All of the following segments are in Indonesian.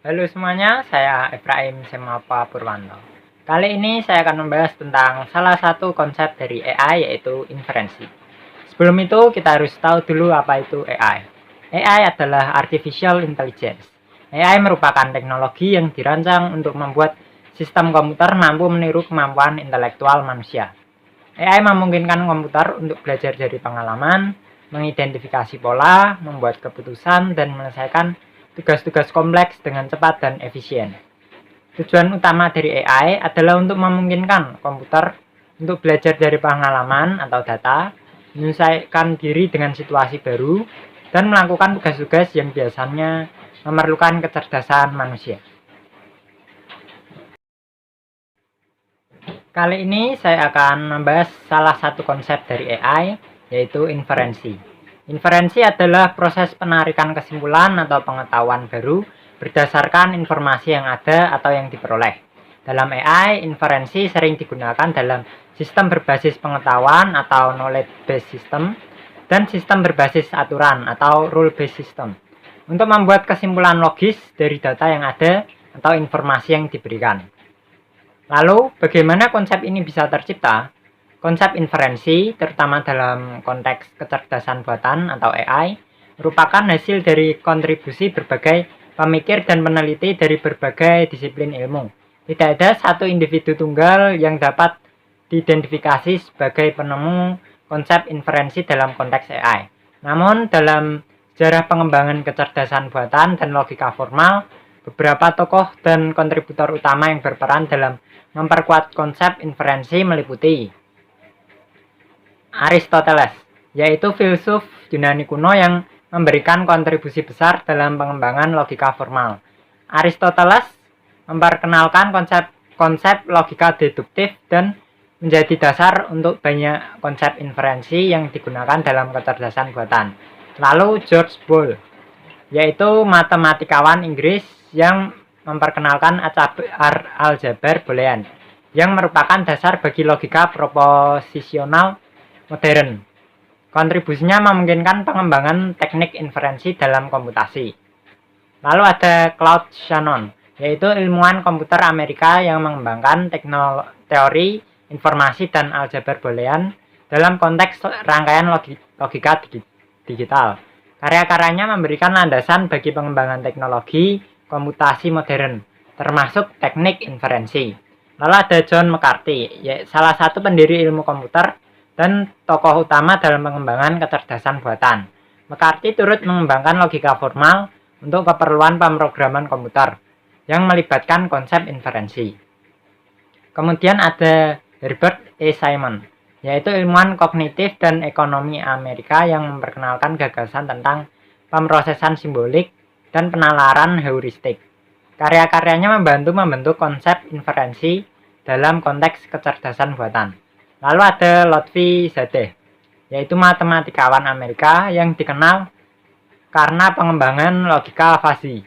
Halo semuanya, saya Ibrahim Semapa Purwanto. Kali ini saya akan membahas tentang salah satu konsep dari AI, yaitu inferensi. Sebelum itu, kita harus tahu dulu apa itu AI. AI adalah Artificial Intelligence. AI merupakan teknologi yang dirancang untuk membuat sistem komputer mampu meniru kemampuan intelektual manusia. AI memungkinkan komputer untuk belajar dari pengalaman, mengidentifikasi pola, membuat keputusan, dan menyelesaikan tugas-tugas kompleks dengan cepat dan efisien. Tujuan utama dari AI adalah untuk memungkinkan komputer untuk belajar dari pengalaman atau data, menyesuaikan diri dengan situasi baru, dan melakukan tugas-tugas yang biasanya memerlukan kecerdasan manusia. Kali ini saya akan membahas salah satu konsep dari AI, yaitu inferensi. Inferensi adalah proses penarikan kesimpulan atau pengetahuan baru berdasarkan informasi yang ada atau yang diperoleh. Dalam AI, inferensi sering digunakan dalam sistem berbasis pengetahuan atau knowledge-based system dan sistem berbasis aturan atau rule-based system untuk membuat kesimpulan logis dari data yang ada atau informasi yang diberikan. Lalu, bagaimana konsep ini bisa tercipta? Konsep inferensi, terutama dalam konteks kecerdasan buatan atau AI, merupakan hasil dari kontribusi berbagai pemikir dan peneliti dari berbagai disiplin ilmu. Tidak ada satu individu tunggal yang dapat diidentifikasi sebagai penemu konsep inferensi dalam konteks AI. Namun, dalam sejarah pengembangan kecerdasan buatan dan logika formal, beberapa tokoh dan kontributor utama yang berperan dalam memperkuat konsep inferensi meliputi Aristoteles, yaitu filsuf Yunani kuno yang memberikan kontribusi besar dalam pengembangan logika formal. Aristoteles memperkenalkan konsep logika deduktif dan menjadi dasar untuk banyak konsep inferensi yang digunakan dalam kecerdasan buatan. Lalu George Boole, yaitu matematikawan Inggris yang memperkenalkan aljabar Boolean, yang merupakan dasar bagi logika proposisional modern. Kontribusinya memungkinkan pengembangan teknik inferensi dalam komputasi. Lalu ada Claude Shannon, yaitu ilmuwan komputer Amerika yang mengembangkan teori informasi dan aljabar Boolean dalam konteks rangkaian logika digital. Karya-karyanya memberikan landasan bagi pengembangan teknologi komputasi modern, termasuk teknik inferensi. Lalu ada John McCarthy, salah satu pendiri ilmu komputer dan tokoh utama dalam pengembangan kecerdasan buatan. McCarthy turut mengembangkan logika formal untuk keperluan pemrograman komputer yang melibatkan konsep inferensi. Kemudian ada Herbert E. Simon, yaitu ilmuwan kognitif dan ekonomi Amerika yang memperkenalkan gagasan tentang pemrosesan simbolik dan penalaran heuristik. Karya-karyanya membentuk konsep inferensi dalam konteks kecerdasan buatan. Lalu ada Lotfi Zadeh, yaitu matematikawan Amerika yang dikenal karena pengembangan logika fuzzy,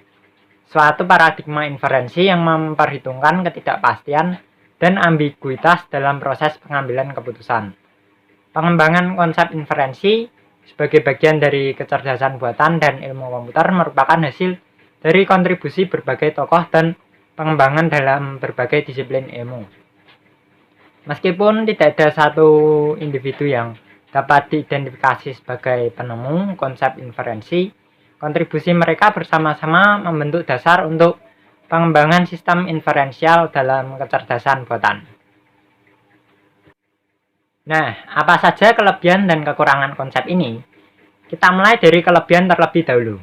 suatu paradigma inferensi yang memperhitungkan ketidakpastian dan ambiguitas dalam proses pengambilan keputusan. Pengembangan konsep inferensi sebagai bagian dari kecerdasan buatan dan ilmu komputer merupakan hasil dari kontribusi berbagai tokoh dan pengembangan dalam berbagai disiplin ilmu. Meskipun tidak ada satu individu yang dapat diidentifikasi sebagai penemu konsep inferensi, kontribusi mereka bersama-sama membentuk dasar untuk pengembangan sistem inferensial dalam kecerdasan buatan. Nah, apa saja kelebihan dan kekurangan konsep ini? Kita mulai dari kelebihan terlebih dahulu.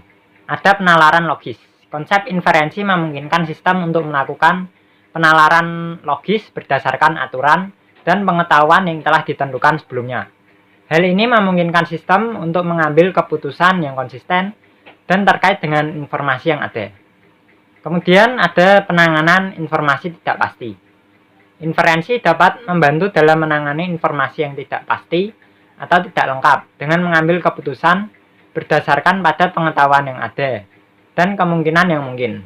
Ada penalaran logis. Konsep inferensi memungkinkan sistem untuk melakukan penalaran logis berdasarkan aturan dan pengetahuan yang telah ditentukan sebelumnya. Hal ini memungkinkan sistem untuk mengambil keputusan yang konsisten dan terkait dengan informasi yang ada. Kemudian ada penanganan informasi tidak pasti. Inferensi dapat membantu dalam menangani informasi yang tidak pasti atau tidak lengkap dengan mengambil keputusan berdasarkan pada pengetahuan yang ada dan kemungkinan yang mungkin.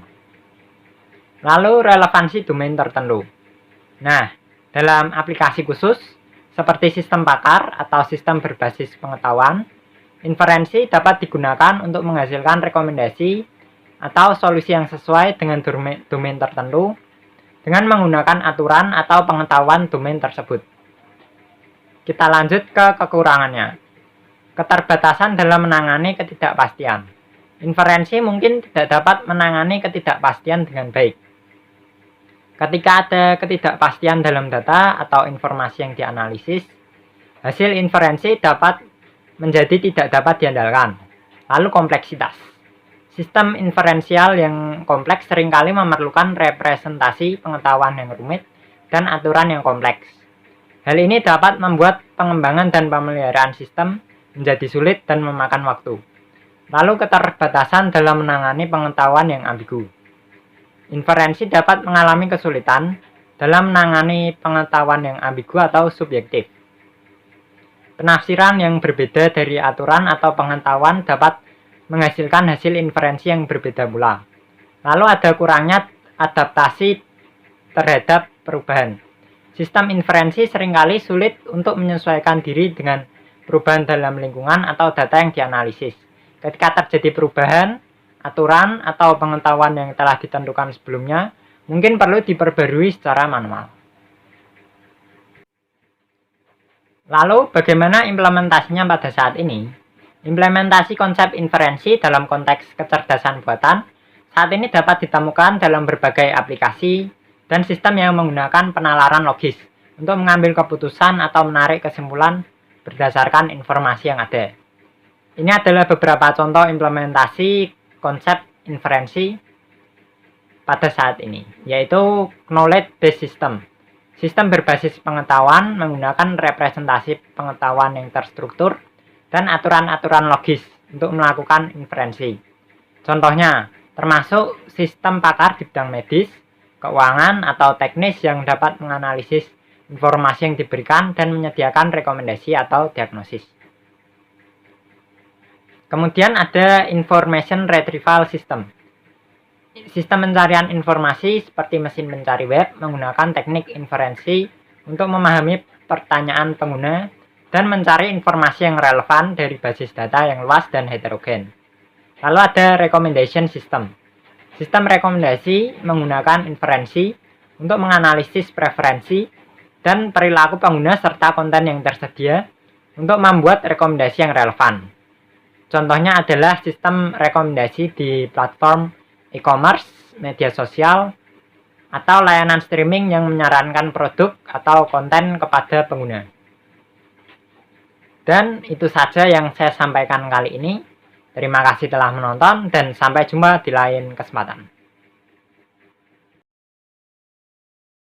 Lalu relevansi domain tertentu. Nah, dalam aplikasi khusus seperti sistem pakar atau sistem berbasis pengetahuan, inferensi dapat digunakan untuk menghasilkan rekomendasi atau solusi yang sesuai dengan domain tertentu dengan menggunakan aturan atau pengetahuan domain tersebut. Kita lanjut ke kekurangannya. Keterbatasan dalam menangani ketidakpastian. Inferensi mungkin tidak dapat menangani ketidakpastian dengan baik. Ketika ada ketidakpastian dalam data atau informasi yang dianalisis, hasil inferensi dapat menjadi tidak dapat diandalkan. Lalu kompleksitas. Sistem inferensial yang kompleks seringkali memerlukan representasi pengetahuan yang rumit dan aturan yang kompleks. Hal ini dapat membuat pengembangan dan pemeliharaan sistem menjadi sulit dan memakan waktu. Lalu keterbatasan dalam menangani pengetahuan yang ambigu. Inferensi dapat mengalami kesulitan dalam menangani pengetahuan yang ambigu atau subjektif. Penafsiran yang berbeda dari aturan atau pengetahuan dapat menghasilkan hasil inferensi yang berbeda pula. Lalu ada kurangnya adaptasi terhadap perubahan. Sistem inferensi seringkali sulit untuk menyesuaikan diri dengan perubahan dalam lingkungan atau data yang dianalisis. Ketika terjadi perubahan, aturan atau pengetahuan yang telah ditentukan sebelumnya mungkin perlu diperbarui secara manual. Lalu bagaimana implementasinya pada saat ini? Implementasi konsep inferensi dalam konteks kecerdasan buatan saat ini dapat ditemukan dalam berbagai aplikasi dan sistem yang menggunakan penalaran logis untuk mengambil keputusan atau menarik kesimpulan berdasarkan informasi yang ada. Ini adalah beberapa contoh implementasi konsep inferensi pada saat ini, yaitu knowledge-based system. Sistem berbasis pengetahuan menggunakan representasi pengetahuan yang terstruktur dan aturan-aturan logis untuk melakukan inferensi. Contohnya, termasuk sistem pakar di bidang medis, keuangan, atau teknis yang dapat menganalisis informasi yang diberikan dan menyediakan rekomendasi atau diagnosis. Kemudian ada information retrieval system. Sistem pencarian informasi seperti mesin pencari web menggunakan teknik inferensi untuk memahami pertanyaan pengguna dan mencari informasi yang relevan dari basis data yang luas dan heterogen. Lalu ada recommendation system. Sistem rekomendasi menggunakan inferensi untuk menganalisis preferensi dan perilaku pengguna serta konten yang tersedia untuk membuat rekomendasi yang relevan. Contohnya adalah sistem rekomendasi di platform e-commerce, media sosial, atau layanan streaming yang menyarankan produk atau konten kepada pengguna. Dan itu saja yang saya sampaikan kali ini. Terima kasih telah menonton dan sampai jumpa di lain kesempatan.